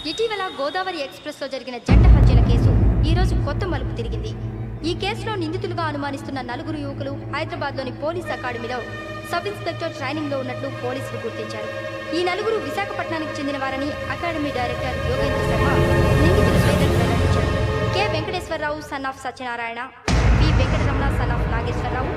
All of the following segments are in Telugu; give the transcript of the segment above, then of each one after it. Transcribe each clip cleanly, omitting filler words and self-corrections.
ఇటీవల గోదావరి ఎక్స్ప్రెస్లో జరిగిన జంట హత్యల కేసు ఈరోజు కొత్త మలుపు తిరిగింది. ఈ కేసులో నిందితులుగా అనుమానిస్తున్న 4 యువకులు హైదరాబాద్లోని పోలీస్ అకాడమీలో సబ్ ఇన్స్పెక్టర్ ట్రైనింగ్లో ఉన్నట్లు పోలీసులు గుర్తించారు. ఈ 4 విశాఖపట్నానికి చెందిన వారని అకాడమీ డైరెక్టర్ యోగేంద్ర శర్మ నిందితుల పేర్లను వెల్లడించారు. K Venkateswararao son of Satyanarayana, P Venkataramana son of Nageswararao,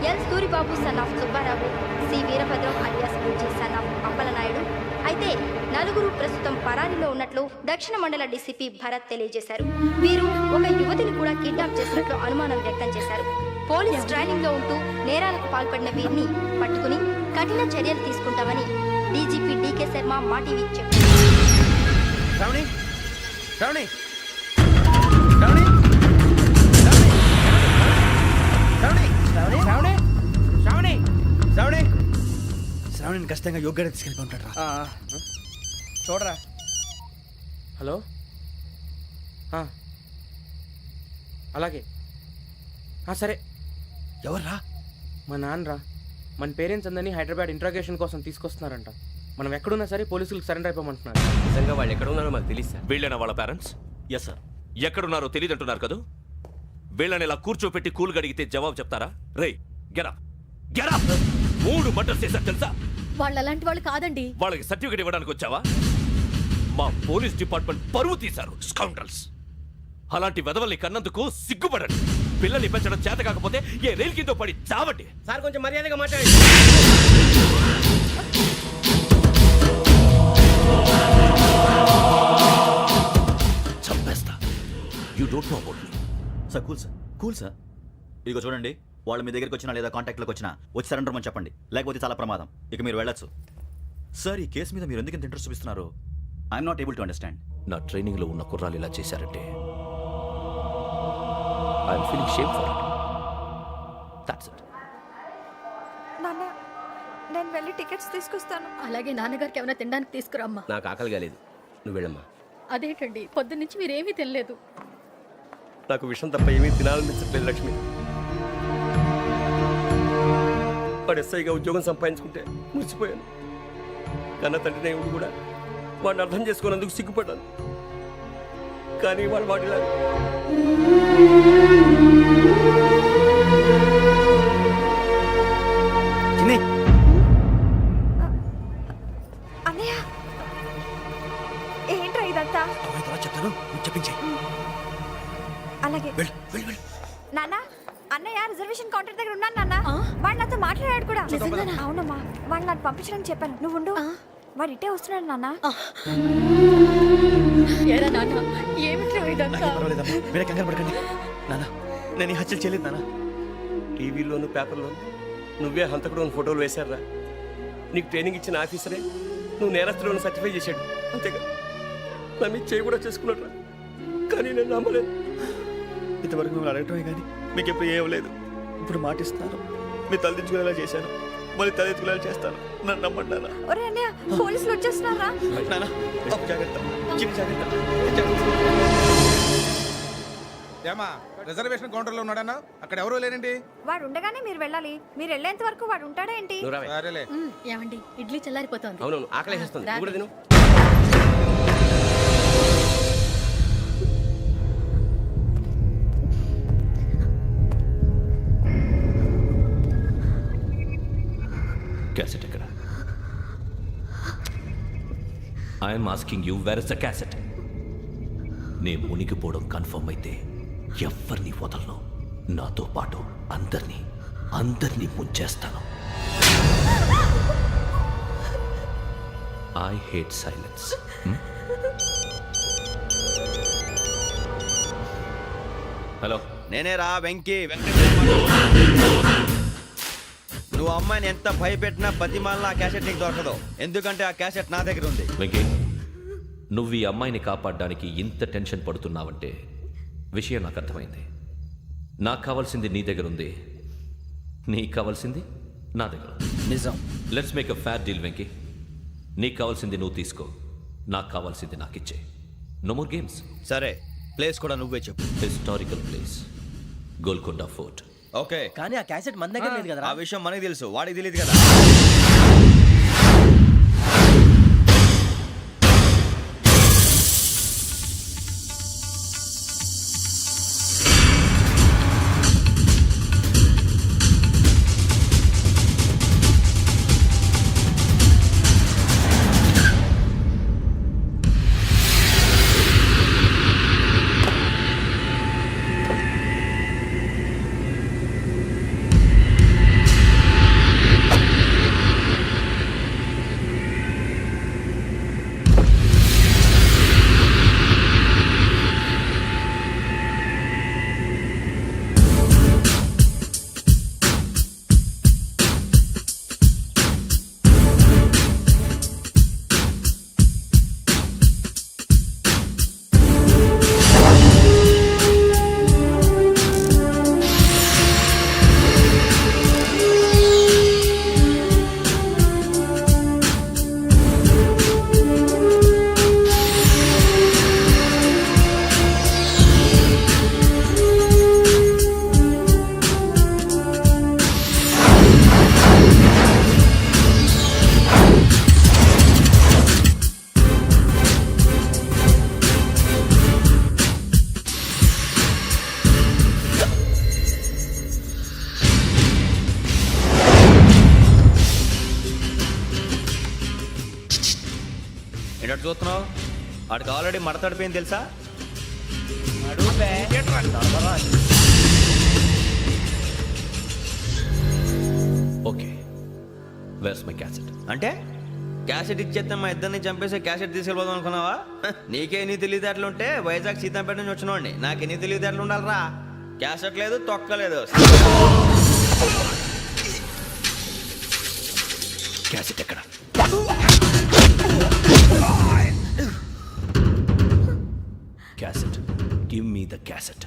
L Suribabu son of Subbarao, C Veerabhadram alias Bujji son of Appalanaidu. అయితే 4 ప్రస్తుతం పరారీలో ఉన్నట్లు దక్షిణ మండల డీసీపీ భరత్ తెలియజేశారు. వీరు ఒక యువతిని కూడా కిడ్నాప్ చేసినట్లు అనుమానం వ్యక్తం చేశారు. పోలీస్ ట్రైనింగ్ లో ఉంటూ నేరాలకు పాల్పడిన వీరిని పట్టుకుని కఠిన చర్యలు తీసుకుంటామని డీజీపీ డీకే శర్మ మా టీవీకి చెప్పారు. శ్రావణిని ఖచ్చితంగా యోగ్యత తీసుకెళ్ళి ఉంటాడు. చూడరా. హలో, అలాగే సరే. ఎవర్రా? మా నాన్నరా. మన పేరెంట్స్ అందరినీ హైదరాబాద్ ఇంట్రాగేషన్ కోసం తీసుకొస్తున్నారంట. మనం ఎక్కడున్నా సరే పోలీసులకు సరెండర్ అయిపోమంటున్నారు. నిజంగా వాళ్ళు ఎక్కడ ఉన్నారో మాకు తెలియదు సార్. వీళ్ళైనా వాళ్ళ పేరెంట్స్? Yes sir. ఎక్కడున్నారో తెలియదంటున్నారు కదా. వీళ్ళని ఇలా కూర్చోపెట్టి కూల్ గడిగితే జవాబు చెప్తారా? రే గెటప్ గెటప్. 3 మర్డర్స్ చేశారు తెలుసా? వాళ్ళు అలాంటి వాళ్ళు కాదండి. వాళ్ళకి సర్టిఫికేట్ ఇవ్వడానికి వచ్చావా? మా పోలీస్ డిపార్ట్మెంట్ పరువు తీశారు స్కౌండ్రల్స్. అలాంటి వెధవల్ని కన్నందుకు సిగ్గుపడండి. పిల్లల్ని పెంచడం చేత కాకపోతే ఏ రైలు కింద పడి చావండి. సార్ కొంచెం మర్యాదగా మాట్లాడండి. చంపేస్తా. You don't know about me. Sir cool sir. ఇదిగో చూడండి, వాళ్ళు మీ దగ్గరికి వచ్చినా లేదా కాంటాక్ట్లోకి వచ్చినా వచ్చి సరెండర్ అని చెప్పండి, లేకపోతే చాలా ప్రమాదం. ఇక మీరు వెళ్ళొచ్చు. సార్, ఈ కేసు మీద మీరు ఎందుకు ఇంత ఇంట్రెస్ట్ చూపిస్తున్నారు? I'm not able to understand. నా ట్రైనింగ్ లో ఉన్న కుర్రాలు ఇలా చేశారంటే I'm feeling shame for it. That's it. నాన్న, నేను వెళ్ళి టికెట్స్ తీసుకొస్తాను. అలాగే నాన్నగారికి ఏమైనా తినడానికి తీసుకురమ్మా. నాకు ఆకలి కాలేదు, నువ్వు వెళ్ళమ్మా. అదేంటండి, పొద్దున్నుంచి మీరేమీ తినలేదు. నాకు విషయం తప్ప ఏమీ తినాలనిపించట్లేదు లక్ష్మి. వాడు ఎస్ఐగా ఉద్యోగం సంపాదించుకుంటే మురిసిపోయాను. కన్న తండ్రినే ఉండి కూడా వాడిని అర్థం చేసుకున్నందుకు సిగ్గుపడ్డాను. కానీ వాడు వాడిలా అన్నయ్య, ఏంట్రా ఇదంతా? చెప్తాను, చెప్పించే. అలాగే నాన్న. అన్నయ్య రిజర్వేషన్ కౌంటర్ దగ్గర ఉన్నాను నాన్న. వాడు నాతో మాట్లాడాడు కూడా. అవునమ్మా, వాడు నాకు పంపించడానికి చెప్పాను. నువ్వు ఉండు, వాడు ఇట్టే వస్తున్నాడు నాన్న. ఏరా నాన్న, ఏమిట్రా ఇదంతా? మీరే కంగారు పడకండి నాన్న. నేను ఈ హత్యలు చేయలేదు నాన్న. టీవీలోను పేపర్లోను నువ్వే హంతకుడు ఫోటోలు వేశారా? నీకు ట్రైనింగ్ ఇచ్చిన ఆఫీసరే నువ్వు నేరస్తులను సర్టిఫై చేశాడు. అంతేగా నా మీద చేయి కూడా చేసుకున్నాడు. కానీ నేను నమ్మలేదు. ఇంతవరకు మిమ్మల్ని అడగటమే కానీ మీకు ఎప్పుడు ఏం లేదు. ఇప్పుడు మాటిస్తున్నాను, మీ తలదించుకునేలా చేశాను, మళ్ళీ తలెత్తుకునేలా చేస్తాను. నన్ను నమ్మండి నాన్న. ఒరే అన్నయ్య, పోలీసులు వచ్చేస్తున్నారా? నాన్న జాగ్రత్త, చిన్న జాగ్రత్త. ఏమా రిజర్వేషన్ కౌంటర్ లో ఉన్నాడన్నా? అక్కడ ఎవరూ లేనండి. వాడు ఉండగానే మీరు వెళ్ళాలి. మీరు వెళ్ళేంత వరకు వాడు ఉంటాడా ఏంటి? సరేలే. ఏమండి, ఇడ్లీ చల్లారిపోతుంది. అవునవును, ఆకలేస్తుంది. నువ్వు కూడా తిను. క్యాసెట్ ఎక్కడ? I'm asking you, where is the cassette? నే మునిగిపోవడం కన్ఫర్మ్ అయితే ఎవ్వరిని వదలను. నాతో పాటు అందరినీ ముంచేస్తాను. I hate silence. హలో, నేనేరా వెంకీ. నువ్వు అమ్మాయిని ఎంత భయపెట్టినా బతిమాలినా ఆ క్యాసెట్ నీకు దొరకదు. ఎందుకంటే ఆ క్యాసెట్ నా దగ్గర ఉంది. వెంకీ, నువ్వు ఈ అమ్మాయిని కాపాడడానికి ఇంత టెన్షన్ పడుతున్నావంటే విషయం నాకు అర్థమైంది. నాకు కావాల్సింది నీ దగ్గర ఉంది, నీకు కావాల్సింది నా దగ్గర. నిజం. Let's make a fair deal Venky. నీకు కావాల్సింది నువ్వు తీసుకో, నాకు కావాల్సింది నాకు ఇచ్చే. No more games. సరే, ప్లేస్ కూడా నువ్వే చెప్పు. Historical place, Golconda fort. Okay, కానీ ఆ క్యాసెట్ మన దగ్గర లేదు కదా. ఆ విషయం మనకి తెలుసు, వాడికి తెలియదు కదా. ఏంటో చూస్తున్నావు? వాడికి ఆల్రెడీ మడతడిపోయింది తెలుసా? Okay, where's my cassette? అంటే క్యాసెట్ ఇచ్చేస్తే మా ఇద్దరిని చంపేసి క్యాసెట్ తీసుకెళ్ళిపోదాం అనుకున్నావా? నీకే ఎన్ని తెలివితేటలు ఉంటే వైజాగ్ సీతంపేట నుంచి వచ్చినోండి. నాకు ఎన్ని తెలివితేటలు ఉండాలిరా? క్యాసెట్ లేదు, తొక్కలేదు. క్యాసెట్ ఎక్కడ? Cassette, give me the cassette.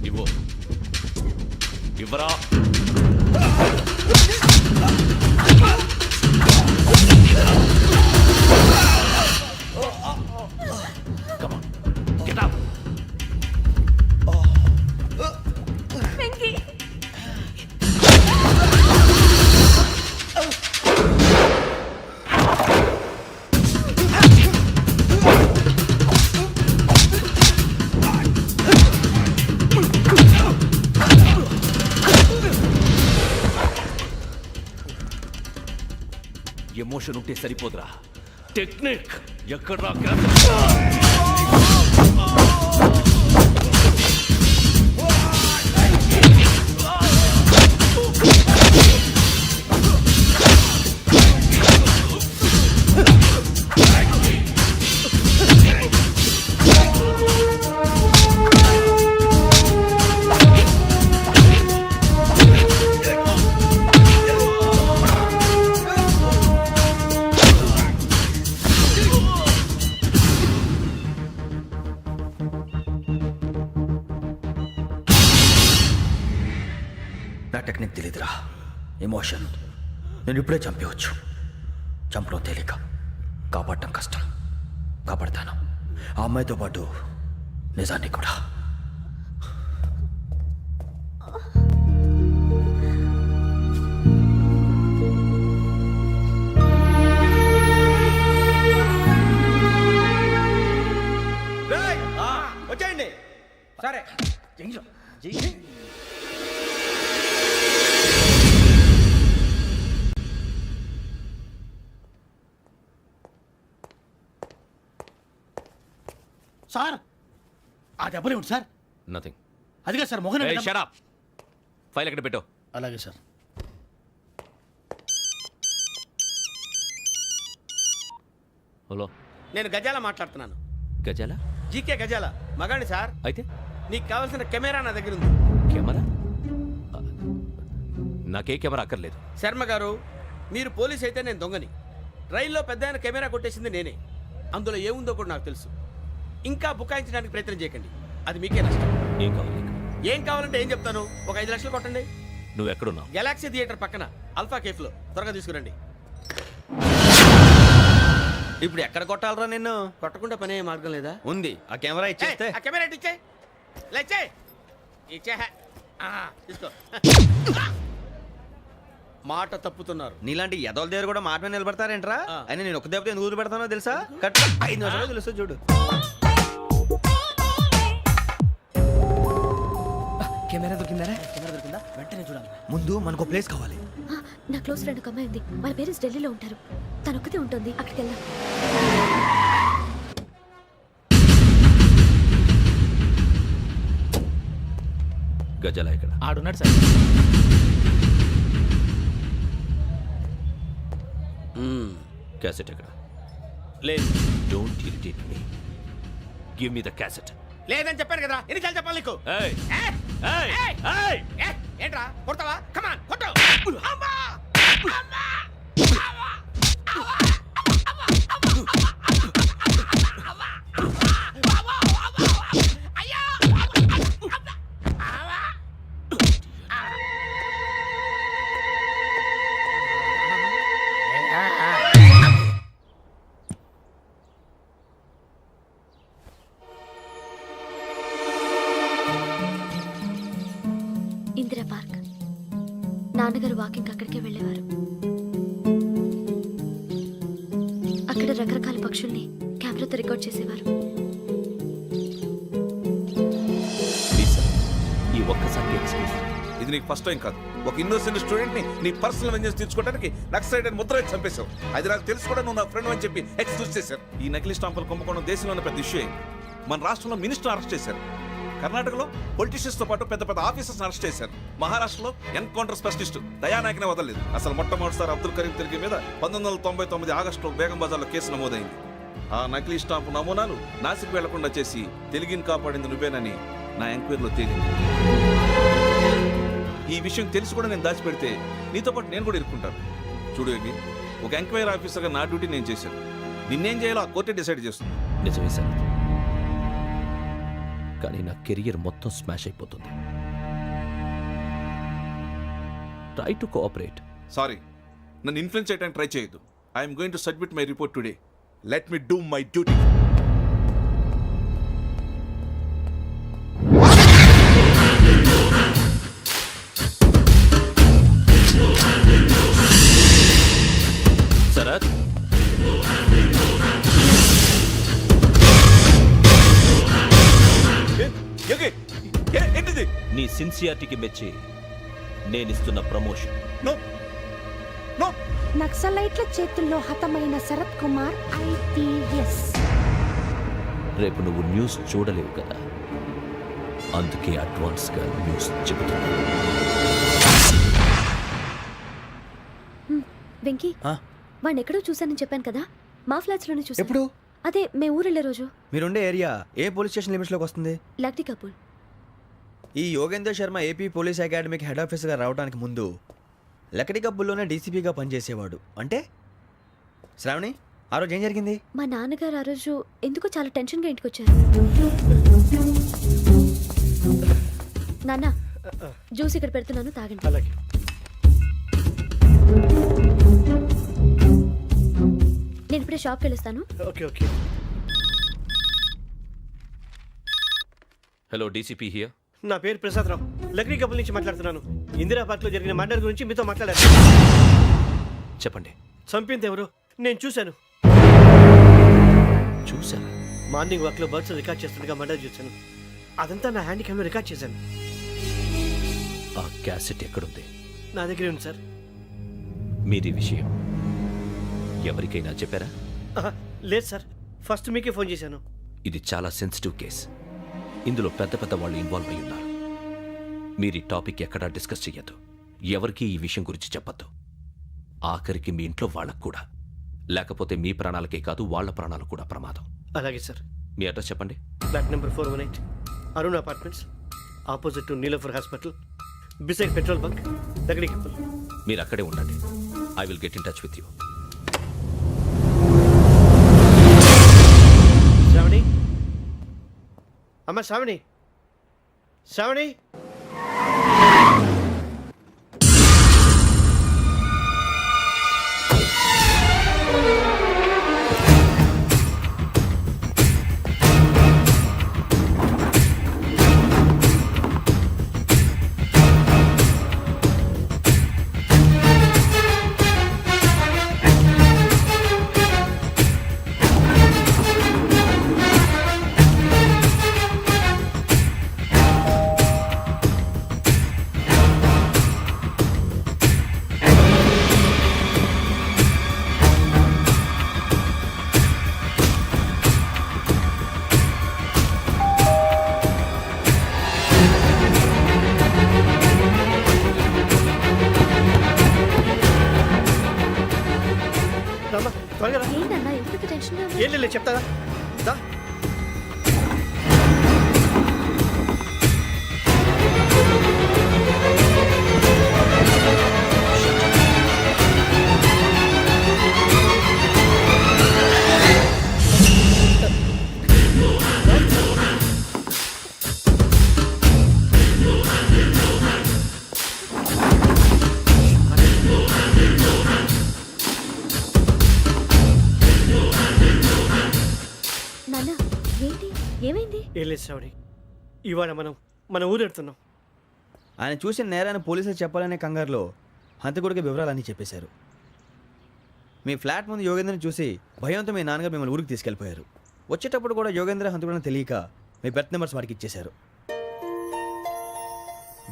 ఇవ్వు, ఇవ్వరా. Come on, get up. Emotion ఉంటే సరిపోదురా, టెక్నిక్ ఎక్కడ? నా టెక్నిక్ తెలీదురా, ఎమోషన్. నేను ఇప్పుడే చంపేవచ్చు. చంపడం తేలిక, కాపాడటం కష్టం. కాపాడతాను, ఆ అమ్మాయితో పాటు నిజాన్ని కూడా. వచ్చేయండి. సరే. సార్ ఆ దెబ్బలు ఏమిటి సార్? నథింగ్. అదిగా సార్ మొహన్ షట్ అప్. ఫైల్ ఎక్కడ పెట్టు? అలాగే సార్. హలో, నేను గజాల మాట్లాడుతున్నాను. గజాల? జీకే గజాల మగాండి సార్. అయితే నీకు కావాల్సిన కెమెరా నా దగ్గర ఉంది. కెమెరా? నాకే కెమెరా అక్కర్లేదు. శర్మ గారు, మీరు పోలీస్ అయితే నేను దొంగని. రైల్లో పెద్ద ఆయన కెమెరా కొట్టేసింది నేనే. అందులో ఏముందో కూడా నాకు తెలుసు. ఇంకా బుకాయించడానికి ప్రయత్నం చేయకండి, అది మీకే నష్టం. ఏం కావాలి నీకు? ఏం కావాలంటే ఏం చెప్తాను. ఒక 5 లక్షలు కొట్టండి. నువ్వు ఎక్కడున్నావు? గెలాక్సీ థియేటర్ పక్కన అల్ఫా కేఫ్లో. త్వరగా తీసుకురండి. ఇప్పుడు ఎక్కడ కొట్టాలరా నిన్ను? కొట్టకుండా పనే మార్గం లేదా? ఉంది. ఆ కెమెరా ఇచ్చేస్తే. ఆ కెమెరా ఇచ్చే లేచే ఇచ్చే తీసుకో. మాట తప్పుతున్నారు. నీలాంటి ఎదల దగ్గర కూడా మాట మీద నిలబడతారేంట్రా? ఆ. అని నేను ఒక దెబ్బతో ఎందుకు పెడతానో తెలుసా? కట్ 5 నిమిషాలు తెలుసు చూడు. కెమెరా దొరికిందా? వెంటనే చూడాలి. ముందు మనకు ప్లేస్ కావాలి. నా క్లోజ్ ఫ్రెండ్ ఒక అమ్మాయి ఉంది. వాళ్ళ పేరెంట్స్ ఢిల్లీలో ఉంటారు. తను ఒక్కతే ఉంటుంది. అక్కడికి వెళ్దాం. గజాల ఇక్కడ? ఆడున్నాడు సార్. క్యాసెట్ ఎక్కడ? లేదు. Don't irritate me. Give me the cassette. లేదని చెప్పాను కదా, ఎన్నిసార్లు చెప్పాలి నీకు? ఏయ్ ఏయ్! ఏయ్ ఏయ్! ఏయ్! ఏయ్! ఏంట్రా కొడతావా? కమాన్ కొట్టు. అమ్మా! అమ్మా! ఇందిరా పార్క్. నాన్నగారు వాకింగ్ అక్కడికే వెళ్ళేవారు. ఇక్కడ రకరకాల పక్షుల్ని కెమెరాతో రికార్డ్ చేసేవారు. ప్లీజ్ సార్, ఈ ఒక్కసారి ఎక్స్క్యూజ్. ఇది నీకు ఫస్ట్ టైం కాదు. ఒక ఇన్నోసెంట్ స్టూడెంట్ ని నీ పర్సనల్ వెంజెన్స్ తీర్చుకోవడానికి నక్సలైట్ అని ముద్ర వేసి చంపేశావు. అది నాకు తెలుసు కూడా నువ్వు నా ఫ్రెండ్ అని చెప్పి ఎక్స్క్యూజ్ చేశారు. ఈ నకిలీ స్టాంపులు కుంభకోణం దేశంలోనే పెద్ద ఇష్యూ అయింది. మన రాష్ట్రంలో మినిస్టర్ అరెస్ట్ చేశారు. కర్ణాటకలో పొలిటీషియన్స్ తో పాటు పెద్ద పెద్ద ఆఫీసర్స్ అరెస్ట్ చేశారు. మహారాష్ట్రలో ఎన్కౌంటర్ స్పెషలిస్ట్ దయానాయకనే వదలలేదు. అసలు మొట్టమొదటిసారి అబ్దుల్ కరీం తిరిగి మీద 1999 ఆగస్టులో బేగం బజార్లో కేసు నమోదైంది. ఆ నకిలీ స్టాంపు నమూనాలు నాసిక్ వెళ్లకుండా చేసి తెలుగుని కాపాడింది నువ్వేనని నా ఎంక్వైరీలో తేలింది. ఈ విషయం తెలిసి కూడా నేను దాచిపెడితే నీతో పాటు నేను కూడా ఇరుక్కుంటాను. చూడు యోగి, ఒక ఎంక్వైరీ ఆఫీసర్గా నా డ్యూటీ నేను చేశాను. నిన్నేం చేయాలో ఆ కోర్టే డిసైడ్ చేస్తుంది. నిజమే సార్, కానీ నా కెరియర్ మొత్తం స్మాష్ అయిపోతుంది. Try to cooperate. సారీ, నన్ను ఇన్ఫ్లుయెన్స్ చేయడానికి ట్రై చేయొద్దు. I'm going to submit my report today. Let me do my duty. Sarath, ఏంటిది? నీ సిన్సియారిటీకి మెచ్చి నేనిస్తున్న ప్రమోషన్. No no. నక్సలైట్ల చేతుల్లో హతమైన శరత్ కుమార్ IPS. రేపు నువ్వు న్యూస్ చూడలేవు కదా, అందుకే అడ్వాన్స్గా న్యూస్ చెబుతున్నా. వెంకీ, వాడిని ఎక్కడో చూశానని చెప్పాను కదా, మా ఫ్లాట్స్ లోనే చూసాను. ఎప్పుడు? అదే మేము ఊరెళ్ళే రోజు. మీరుండే ఏరియా ఏ పోలీస్ స్టేషన్ లిమిట్స్లోకి వస్తుంది? లక్టీ కపూల్. ఈ యోగేందర్ శర్మ ఏపీ పోలీస్ అకాడమీకి హెడ్ ఆఫీసర్గా రావడానికి ముందు లకడి కబ్బుల్లోనే డీసీపీగా పనిచేసేవాడు. అంటే శ్రావణి, ఆ రోజు ఏం జరిగింది? మా నాన్నగారు ఆ రోజు ఎందుకో చాలా టెన్షన్గా ఇంటికి వచ్చారు. నాన్న, జ్యూస్ ఇక్కడ పెడుతున్నాను, తాగండి. అలాగే. నేను ఇప్పుడే షాప్కి వెళ్ళొస్తాను. Okay okay. Hello, DCP here. నా పేరు ప్రసాదరావు, లక్రీ కపుల్ నుంచి మాట్లాడుతున్నాను. ఇందిరా పార్క్లో జరిగిన మర్డర్ గురించి మీతో మాట్లాడారు. చెప్పండి. చంపింది ఎవరు? నేను చూశాను. చూశాను. మార్నింగ్ వాక్లో బర్డ్స్ రికార్డ్ చేస్తుండగా మర్డర్ చూశాను. అదంతా నా హ్యాండ్ క్యామ్లో రికార్డ్ చేశాను. ఆ క్యాసెట్ ఎక్కడుంది? నా దగ్గరే ఉంది సార్. మీరు ఈ విషయం ఎవరికైనా చెప్పారా? లేదు సార్, ఫస్ట్ మీకే ఫోన్ చేశాను. ఇది చాలా సెన్సిటివ్ కేస్. ఇందులో పెద్ద పెద్ద వాళ్ళు ఇన్వాల్వ్ అయి ఉన్నారు. మీరు ఈ టాపిక్ ఎక్కడా డిస్కస్ చెయ్యొద్దు. ఎవరికి ఈ విషయం గురించి చెప్పొద్దు. ఆఖరికి మీ ఇంట్లో వాళ్ళకు కూడా. లేకపోతే మీ ప్రాణాలకే కాదు, వాళ్ళ ప్రాణాలు కూడా ప్రమాదం. అలాగే సార్. మీ అడ్రస్ చెప్పండి. Flat number 418, Arun apartments, opposite to Niloufer hospital, beside petrol bunk, దగ్గర కపుల్. మీరు అక్కడే ఉండండి. I will get in touch with you. Sravani, అమ్మ శ్రావణి, శ్రావణి. త్వరగా రా. ఏంటన్నా ఎందుకు టెన్షన్? ఏం లేదు, చెప్తారా? దా. నాన్న, ఏంటి, ఏమైంది? ఏం లేదు శ్రావణి, ఇవాళ మనం మన ఊరెడుతున్నాం. ఆయన చూసిన నేరాన్ని పోలీసులు చెప్పాలనే కంగారులో హంతకుడికి వివరాలన్నీ చెప్పేశారు. మీ ఫ్లాట్ ముందు యోగేంద్రని చూసి భయంతో మీ నాన్నగారు మిమ్మల్ని ఊరికి తీసుకెళ్ళిపోయారు. వచ్చేటప్పుడు కూడా యోగేంద్ర హంతకుడని తెలియక మీ బెర్త్ నెంబర్స్ వాడికి ఇచ్చేశారు.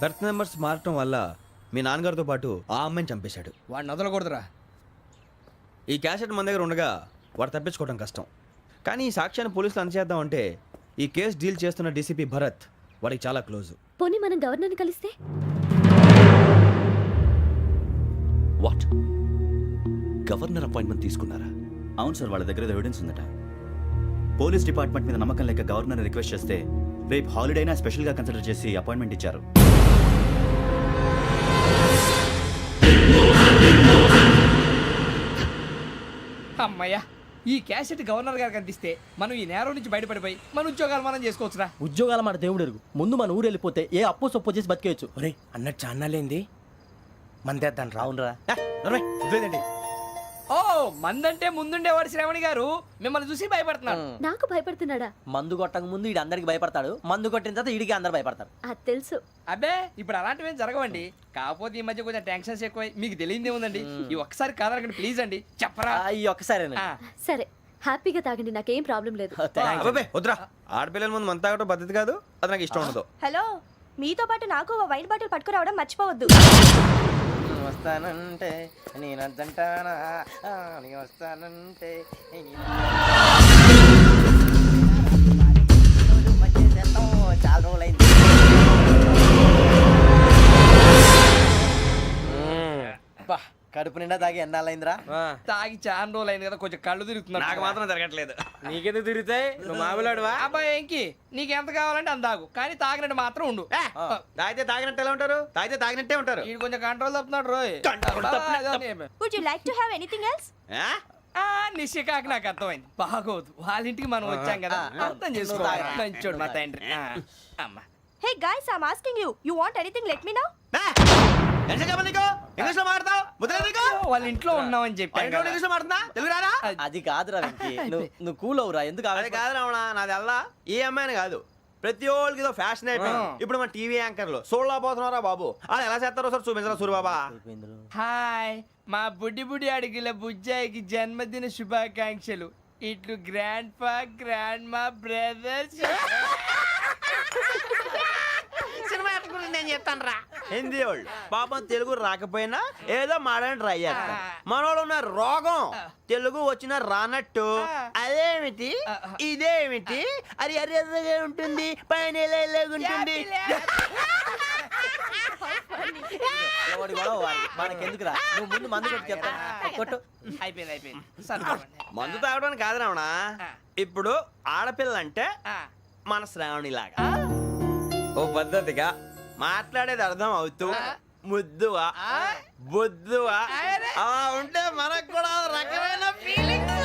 బెర్త్ నెంబర్స్ మారటం వల్ల మీ నాన్నగారితో పాటు ఆ అమ్మాయిని చంపేశాడు. వాడిని వదలకూడదురా. ఈ క్యాసెట్ మన దగ్గర ఉండగా వాడు తప్పించుకోవడం కష్టం. కానీ ఈ సాక్ష్యాన్ని పోలీసులు అందజేద్దామంటే ఈ కేసు డీల్ చేస్తున్న డీసీపీ భరత్ వాడికి చాలా క్లోజు. పోనీ మనం గవర్నర్ని కలిస్తే? వాట్? గవర్నర్ అపాయింట్మెంట్ తీసుకున్నారా? అవును సార్, వాళ్ళ దగ్గర ఎవిడెన్స్ ఉందట. పోలీస్ డిపార్ట్మెంట్ మీద నమ్మకం లేక గవర్నర్ రిక్వెస్ట్ చేస్తే రేపు హాలిడేనా స్పెషల్గా కన్సిడర్ చేసి అపాయింట్మెంట్ ఇచ్చారు. అమ్మయ్యా, ఈ క్యాసెట్ గవర్నర్ గారికి అందిస్తే మనం ఈ నేరం నుంచి బయటపడిపోయి మన ఉద్యోగాలు మనం చేసుకోవచ్చురా. ఉద్యోగాల మాట దేవుడు ఎరుగు. ముందు మన ఊరు వెళ్ళిపోతే ఏ అప్పు సొప్పు చేసి బతికేయచ్చు. ఒరే అన్నట్టు చాన్నాలేంది మందేద్దాను రా. అవునరా. వదిలేదండి. ఓ మందంటే ముందుండేవాడు శ్రావణి గారు మిమ్మల్ని చూసి భయపడుతున్నాడు. నాకు భయపడుతున్నాడా? మందు కొట్టక ముందు ఈడు అందరికి భయపడతాడు, మందు కొట్టిన తర్వాత ఈడికి అందరు భయపడతారు. అది తెలుసు. అబ్బే ఇప్పుడు అలాంటివి ఏం జరగవండి. కాకపోతే ఈ మధ్య కొంచెం టెన్షన్స్ ఎక్కువై మీకు తెలియదే ఉందండి. ఈ ఒక్కసారి కాదనకండి ప్లీజ్ అండి, చెప్పరా. ఈ ఒక్కసారి సరే హ్యాపీగా తాగండి, నాకేం ప్రాబ్లం లేదు. అబ్బాబే వద్దురా, ఆడపిల్లల ముందు మంత తాగడం పద్ధతి కాదు, అది నాకు ఇష్టం ఉండదు. హలో, మీతో పాటు నాకు ఓ వైన్ బాటిల్ పట్టుకురావడం మర్చిపోవద్దు. వస్తానంటే నేనంటానా, వస్తానంటే చాలా రోజులైంది. కడుపు నిండా తాగి ఎన్నాళ్ళైందిరా? తాగి చాలా రోజులు అయింది కదా, కొంచెం కళ్ళు తిరుగుతున్నాడు. నాకు మాత్రం జరగట్లేదు. నీకెందుకు తిరుగుతాయి? నువ్వు మామూలుడువా? అబ్బాయి ఏంకి నీకు ఎంత కావాలంటే అంత తాగు, కానీ తాగినట్టు మాత్రం ఉండు. తాగితే తాగినట్టు ఎలా ఉంటారు? తాగితే తాగినట్టే ఉంటారు. వీడు కొంచెం కంట్రోల్ తప్పుతున్నాడు రోయ్. Would you like to have anything else? నిశ్చికాకి నాకు అర్థమైంది. బాగోదు, వాళ్ళ ఇంటికి మనం వచ్చాం కదా, అర్థం చేసుకోవాలి. మంచోడు మా తండ్రి. అమ్మా hey guys, I am asking you, you want anything let me know. English లో మాట్లాడతావు? వాళ్ళ ఇంట్లో ఉన్నామని చెప్పాను. ఇంగ్లీష్ లో మాట్లాడుతున్నా? తెలుగు రాదా? అది కాదురా వెంకీ, నువ్వు కూల్ అవురా. ఎందుకు అది కాదు రావణా, నాది అల్లా ఏ అమ్మాయిని కాదు, ప్రతి ఒళ్ళకి ఏదో ఫ్యాషన్ అయిపోయింది. ఇప్పుడు మన టీవీ యాంకర్లు సోళ్ళ పోతున్నారా బాబు, వాళ్ళు ఎలా చేస్తారో సార్ చూపించరా సూరిబాబా. హాయ్, మా బుడ్డి బుడి అడిగిల బుజ్జాయికి జన్మదిన శుభాకాంక్షలు. ఇట్లు గ్రాండ్ ఫా గ్రాండ్ మా బ్రదర్స్. నేను చెప్తాను రా. హిందీ వాళ్ళు పాపం తెలుగు రాకపోయినా ఏదో మాడని ట్రై చేస్తారు. మనోళ్ళు ఉన్న రోగం తెలుగు వచ్చిన రానట్టు అదేమిటి ఇదేమిటి అది అరిగా ఉంటుంది, పైన ఉంటుంది. మనకెందుకురా, నువ్వు ముందు మందు కొట్టి చెప్తా. కొట్టు. అయిపోయింది. మందు తాగడానికి కాదు రావణ, ఇప్పుడు ఆడపిల్ల అంటే మన శ్రావణిలాగా ఓ పద్ధతిగా మాట్లాడేది అర్థం అవుతూ ముద్దువా బొద్దువా అలా ఉంటే మనకు కూడా రకమైన ఫీలింగ్స్.